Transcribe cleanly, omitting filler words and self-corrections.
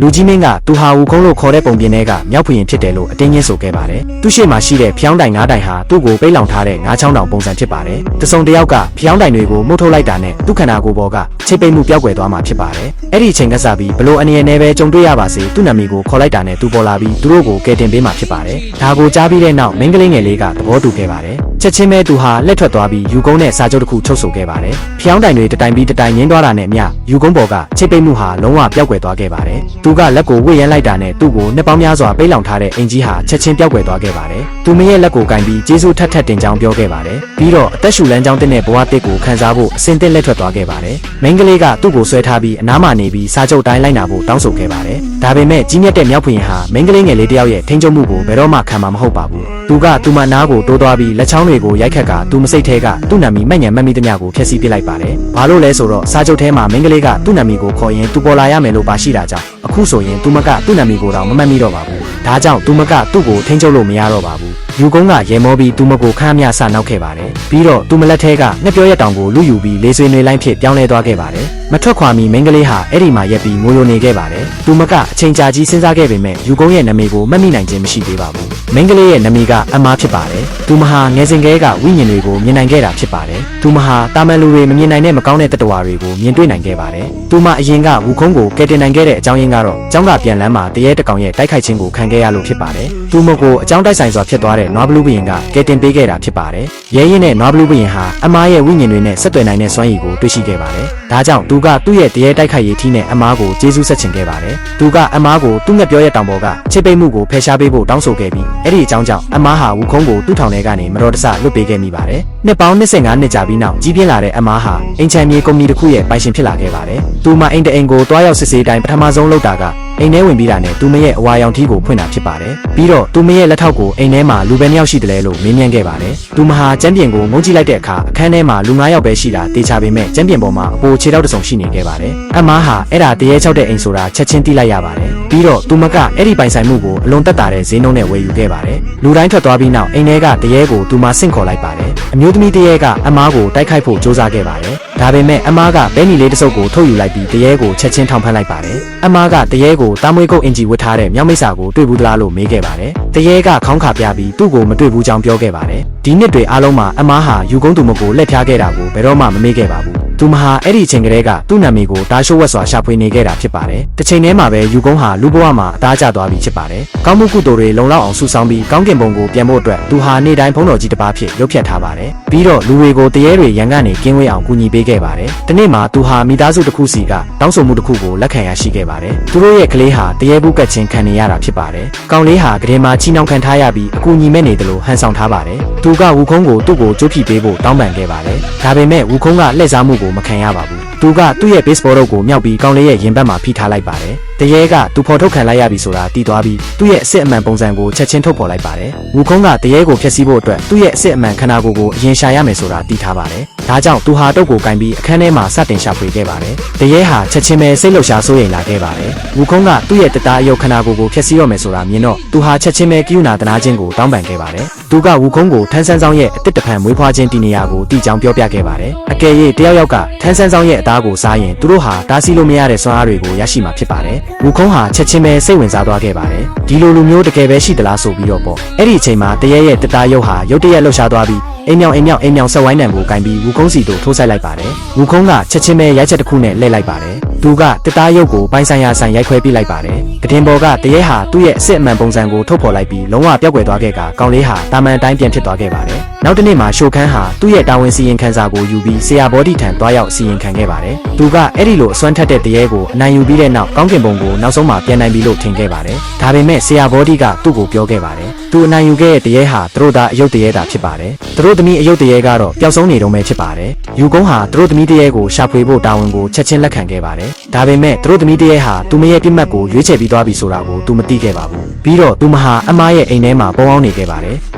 လူကြီးမင်းကသူဟာဝူခုံးလို့ခေါ်တဲ့ပုံပြင်ထဲကမြောက်ဖျင်ဖြစ်တယ်လို့အတင်းညင်းဆိုခဲ့ပါတယ်သူရှိမှရှိတဲ့ဖျောင်းတိုင်9တိုင်ဟာသူ့ကိုပိတ်လောင်ထားတဲ့9ချောင်းတောင်ပုံစံဖြစ်ပါတယ်တစုံတစ်ယောက်ကဖျောင်းတိုင်တွေကိုမှုတ်ထုတ်လိုက်တာနဲ့သူ့ခန္ဓာကိုယ်ပေါ်ကချိတ်ပိတ်မှုပျောက်ကွယ်သွားမှာဖြစ်ပါတယ်အဲ့ဒီအချိန်ကစပြီးဘလို့အနေနဲ့ပဲကြုံတွေ့ရပါစေသူ့နာမည်ကိုခေါ်လိုက်တာနဲ့သူပေါ်လာပြီးသူတို့ကိုကယ်တင်ပေးမှာဖြစ်ပါတယ်ဒါကိုကြားပြီးတဲ့နောက်မင်းကလေးငယ်လေးကသဘောတူခဲ့ပါတယ်ချက်ချင်းပဲသူဟာလက်ထွက်သွားပြီးယူကုန်းနဲ့စာချုပ်တစ်ခုချုပ်ဆိုခဲ့ပါတယ်ဖျောင်းတိုင်တွေတတိုင်ပြီးတတိုင်ငင်းသွားတာနဲ့အမျှယူကုန်းပေါ်ကချိတ်ပိတ်မှုဟာလုံးဝပျောက်ကွယ်သွားခဲ့ပါတယ်သူကလက်ကိုဝှေ့ရမ်းလိုက်တာနဲ့သူ့ကိုနှစ်ပေါင်းများစွာပိတ်လောင်ထားတဲ့အင်ကြီးဟာချက်ချင်းပျောက်ကွယ်သွားခဲ့ပါတယ်သူမရဲ့လက်ကိုကင်ပြီးကျေးဇူးထပ်တင်ကြောင်းပြောခဲ့ပါတယ်ပြီးတော့အသက်ရှူလန်းကြောင်းတဲ့ဘဝတစ်ကိုခံစားဖို့အစင်သင့်လက်ထွက်သွားခဲ့ပါတယ်မိန်းကလေးကသူ့ကိုဆွဲထားပြီးအနားမှာနေပြီးစာချုပ်တိုင်းလိုက်နာဖို့တောင်းဆိုခဲ့ပါတယ်ဒါပေမဲ့ကြီးမြတ်တဲ့မြောက်ဖျင်ဟာမိန်းကလေးငယ်လေးတယောက်ရဲ့ထိန်းချုပ်မှုကိုဘယ်တော့မှခံမှာမဟုတ်ပါဘူးသူကသူမနားကိုတိုးသွားပြီးလက်ချောင်းတွေကိုရိုက်ခတ်ကသူမစိတ်ထဲကသူ့နာမည်မှတ်ညံမှတ်မိသမျှကိုဖျက်ဆီးပစ်လိုက်ပါတယ်ဘာလို့လဲဆိုတော့စာချုပ်ထဲမှာမိန်းကလေးကသူ့နာမည်ကိုခေါ်ရင်သူပေါ်လာရမယ်လို့ပါရှိတာကြောင့်အခုဆိုရင်သူမကသူ့နာမည်ကိုတော့မမှတ်မိတော့ပါဘူးဒါကြောင့်သူမကသူ့ကိုထိန်းချုပ်လို့မရတော့ပါဘူးယူကုန်းကရေမောပြီးသူမကိုခမ်းမြဆနောက်ခဲ့ပါတယ်ပြီးတော့သူမလက်ထဲကငှက်ပြောရက်တောင်ကိုလူယူပြီးလေးဆွေးနွေးလိုင်းဖြစ်ပြောင်းလဲသွားခဲ့ပါတယ်မထွက်ခွာမီမိန်းကလေးဟာအဲ့ဒီမှာရက်ပြီးငိုယိုနေခဲ့ပါတယ်သူမကအချိန်ကြာကြီးစဉ်းစားခဲ့ပေမဲ့ယူကုန်းရဲ့နာမည်ကိုမှတ်မိနိုင်ခြင်းမရှိသေးပါဘူးမိန်းကလေးရဲ့နာမည်ကအမားဖြစ်ပါတယ်သူမဟာငယ်စဉ်ကလေးကဝိညာဉ်တွေကိုမြင်နိုင်ခဲ့တာဖြစ်ပါတယ်သူမဟာတာမန်လူတွေမမြင်နိုင်တဲ့မကောင်းတဲ့တတဝါတွေကိုမြင်တွေ့နိုင်ခဲ့ပါတယ်သူမအရင်ကဝူခုံးကိုကယ်တင်နိုင်ခဲ့တဲ့အကြောင်းရင်းကတော့ကျောင်းကပြန်လန်းမှာတရေတကောင်ရဲ့တိုက်ခိုက်ခြင်းကိုခံခဲ့ရလို့ဖြစ်ပါတယ်သူမကိုအကြောင်းတိုက်ဆိုင်စွာဖြစ်သွားတဲ့နွားဘလူးဘုရင်ကကယ်တင်ပေးခဲ့တာဖြစ်ပါတယ်ရဲရင်နဲ့နွားဘလူးဘုရင်ဟာအမားရဲ့ဝိညာဉ်တွေနဲ့ဆက်သွယ်နိုင်တဲ့စွမ်းရည်ကိုတွေ့ရှိခဲ့ပါတယ်ဒါကြောင့်သူကသူ့ရဲ့တရေတိုက်ခိုက်ရေးထီးနဲ့အမားကိုကျေးဇူးဆက်ချင်ခဲ့ပါတယ်သူကအမားကိုသူ့ငှက်ပြောရဲ့တောင်ပေါ်ကချစ်ပိတ်မှုကိုဖယ်ရှားပေးဖို့တောင်းဆိုခဲ့ပြီးအဲ့ဒီအကြောင်းကြောင့်အမားဟာဝူခုံးကိုသူ့ထောင်ထဲကနေမတော်တဆလွတ်ပေးခဲ့မိပါတယ်နှစ်ပေါင်း25နှစ်ကြာပြီးနောက်ကြီးပြင်းလာတဲ့အမားဟာအင်ချန်မြေကုမ္ပဏီတစ်ခုရဲ့ပိုင်ရှင်ဖြစ်လာခဲ့ပါတယ်သူမအိမ်တအိမ်ကိုတွားရောက်စစ်ဆေးတိုင်းပထမဆုံးလုပ်တာကအိမ်ထဲဝင်ပြီးတာနဲ့သူမရဲ့အဝါရောင်ထီးကိုဖွင့်တာဖြစ်ပါတယ်ပြီးတော့သူမရဲ့လက်ထောက်ကိုအိမ်ထဲမှာလူပဲ2ယောက်ရှိတယ်လဲလို့မေးမြန်းခဲ့ပါတယ်သူမဟာကျမ်းပြင်ကိုငုံကြည့်လိုက်တဲ့အခါအခန်းထဲမှာလူ9ယောက်ပဲရှိတာတေချာပေမဲ့ကျမ်းပြင်ပေါ်မှာအပိုခြေထောက်တစ်စုံရှိနေခဲ့ပါတယ်အမားဟာအဲ့ဒါတရေချောက်တဲ့အိမ်ဆိုတာချက်ချင်းသိလိုက်ရပါတယ်ပြီးတော့သူမကအဲ့ဒီပိုင်ဆိုင်မှုကိုအလွန်တက်တာတဲ့ဈေးနှုန်းနဲ့ဝယ်ယူခဲ့ပါတယ်လူတိုင်းထွက်သွားပြီးနောက်အိမ်ထဲကတရေကိုသူမဆင့်ခေါ်လိုက်ပါတယ်အမျိုးသမီးတရေကအမားကိုတိုက်ခိုက်ဖို့ကြိုးစားခဲ့ပါတယ်ဒါပေမဲ့အမားကဘဲနီလေးတစ်စုပ်ကိုထုတ်ယူလိုက်ပြီးတရေကိုချက်ချင်းထောင်ဖမ်းလိုက်ပါတယ်အမားကတရေကိုတာမွေးကုတ်အင်ဂျီဝတ်ထားတဲ့မြောက်မိတ်စာကိုတွေ့ဘူးသလားလို့မေးခဲ့ပါတယ်တရေကခေါင်းခါပြပြီးသူ့ကိုမတွေ့ဘူးကြောင်းပြောခဲ့ပါတယ်ဒီနှစ်တွေအားလုံးမှာအမားဟာယူကုန်းသူမကိုလက်ဖျားခဲ့တာကိုဘယ်တော့မှမမေ့ခဲ့ပါဘူးသူမဟာအဲ့ဒီအချိန်ကလေးကသူ့နာမည်ကိုတားရှိုးဝက်စွာရှာဖွေနေခဲ့တာဖြစ်ပါတယ်တစ်ချိန်တည်းမှာပဲယူကုန်းဟာလူဘဝမှာအသားကျသွားပြီဖြစ်ပါတယ်ကောင်းမှုကုသိုလ်တွေလုံလောက်အောင်စုဆောင်းပြီးကောင်းကင်ဘုံကိုပြန်ဖို့အတွက်သူဟာနေ့တိုင်းဘုန်းတော်ကြီးတစ်ပါးဖြစ်ရုပ်ဖြတ်ထားပါတယ်ပြီးတော့လူတွေကိုတရေတွေရန်ကနေကင်းဝေးအောင်ကူညီပေးခဲ့ပါတယ်ဒီနေ့မှာသူဟာမိသားစုတစ်ခုစီကတောင်းဆိုမှုတစ်ခုကိုလက်ခံရရှိခဲ့ပါတယ်သူတို့ရဲ့ကလေးဟာတရေဘူးကတ်ချင်းခံနေရတာဖြစ်ပါတယ်ကောင်လေးဟာကလေးမှာချီနှောင်ခံထားရပြီးအကူညီမဲ့နေတယ်လို့ဟန်ဆောင်ထားပါတယ်သူကဝူခုံးကိုသူ့ကိုကြိုးဖြီပေးဖို့တောင်းပန်ခဲ့ပါတယ်ဒါပေမဲ့ဝူခုံးကလှည့်စားမှုကိုမခံရပါဘူးသူကသူ့ရဲ့ baseball တော့ကိုမြောက်ပြီးကောင်လေးရဲ့ရင်ဘတ်မှာဖိထားလိုက်ပါတယ်တရေကသူဖော်ထုတ်ခံလိုက်ရပြီဆိုတာတီးသွားပြီးသူ့ရဲ့အစ်စ်အမှန်ပုံစံကိုချက်ချင်းထုတ်ဖော်လိုက်ပါတယ်ဝူခုံးကတရေကိုဖျက်ဆီးဖို့အတွက်သူ့ရဲ့အစ်စ်အမှန်ခန္ဓာကိုယ်ကိုအရင်ရှာရမယ်ဆိုတာတီးထားပါတယ်ဒါကြောင့်သူဟာတုတ်ကိုကင်ပြီးအခန်းထဲမှာစတင်ရှာဖွေခဲ့ပါတယ်တရေဟာချက်ချင်းပဲစိတ်လှုပ်ရှားစိုးရိမ်လာခဲ့ပါတယ်ဝူခုံးကသူ့ရဲ့တသားအယုတ်ခန္ဓာကိုယ်ကိုဖျက်ဆီးတော့မယ်ဆိုတာမြင်တော့သူဟာချက်ချင်းပဲကိယူနာတနာချင်းကိုတောင်းပန်ခဲ့ပါတယ်သူကဝူခုံးကိုထန်းဆန်းဆောင်ရဲ့အတစ်တဖန်မွေးဖွားခြင်းတည်နေရာကိုတီကြောင်ပြောပြခဲ့ပါတယ်အကယ်၍တယောက်ယောက်ကထန်းဆန်းဆောင်ရဲ့အသားကိုစားရင်သူတို့ဟာတားဆီးလို့မရတဲ့စွမ်းအားတွေကိုရရှိမှာဖြစ်ပါတယ်ဝူခုံးဟာချက်ချင်းပဲစိတ်ဝင်စားသွားခဲ့ပါတယ်ဒီလိုလူမျိုးတကယ်ပဲရှိသလားဆိုပြီးတော့ပေါ့အဲ့ဒီအချိန်မှာတရေရဲ့တသားရုပ်ဟာရုတ်တရက်လှုပ်ရှားသွားပြီးအိမ်မြောင်ဆက်ဝိုင်းတံကိုကင်ပြီးဝူခုံးစီတို့ထိုးဆိုင်လိုက်ပါတယ်ဝူခုံးကချက်ချင်းပဲရိုက်ချက်တစ်ခုနဲ့လှည့်လိုက်ပါတယ်သူကတသားရုပ်ကိုပိုင်းဆိုင်ရာဆိုင်ရိုက်ခွဲပြလိုက်ပါတယ်ကတင်ပေါ်ကတရေဟာသူ့ရဲ့အစ်စ်အမှန်ပုံစံကိုထုတ်ဖော်လိုက်ပြီးလုံးဝပျောက်ကွယ်သွားခဲ့ကကောင်လေးဟာတာမန်တိုင်းပြန်ဖြစ်သွားခဲ့ပါတယ်နောက်တစ်နေ့မှာရှိုခန်းဟာသူ့ရဲ့တာဝန်စီရင်ခံစာကိုယူပြီးဆရာဘော်ဒီထံတွားရောက်စီရင်ခံခဲ့ပါတယ်သူကအဲ့ဒီလိုအစွမ်းထက်တဲ့တရေကိုအနိုင်ယူပြီးတဲ့နောက်ကောင်းကင်ဘုံကိုနောက်ဆုံးမှာပြန်နိုင်ပြီလို့ထင်ခဲ့ပါတယ်ဒါပေမဲ့ဆရာဘော်ဒီကသူ့ကိုပြောခဲ့ပါတယ်သူအနိုင်ယူခဲ့တဲ့တရေဟာသူတို့သားအယုတ်တရေတာဖြစ်ပါတယ်သူတို့သမီးအယုတ်တရေကတော့ပျောက်ဆုံးနေတော့မယ်ဖြစ်ပါတယ်ယူကုန်းဟာသူတို့သမီးတရေကိုရှာဖွေဖို့တာဝန်ကိုချက်ချင်းလက်ခံခဲ့ပါတယ်ဒါပေမဲ့သူတို့သမီးတရေဟာသူမရဲ့ပြစ်မှတ်ကိုရွေးချယ်ပြီးသွားပြီဆိုတာကိုသူမသိခဲ့ပါဘူးပြီးတော့သူမဟာအမားရဲ့အိမ်ထဲမှာပုံအောင်နေခဲ့ပါတယ်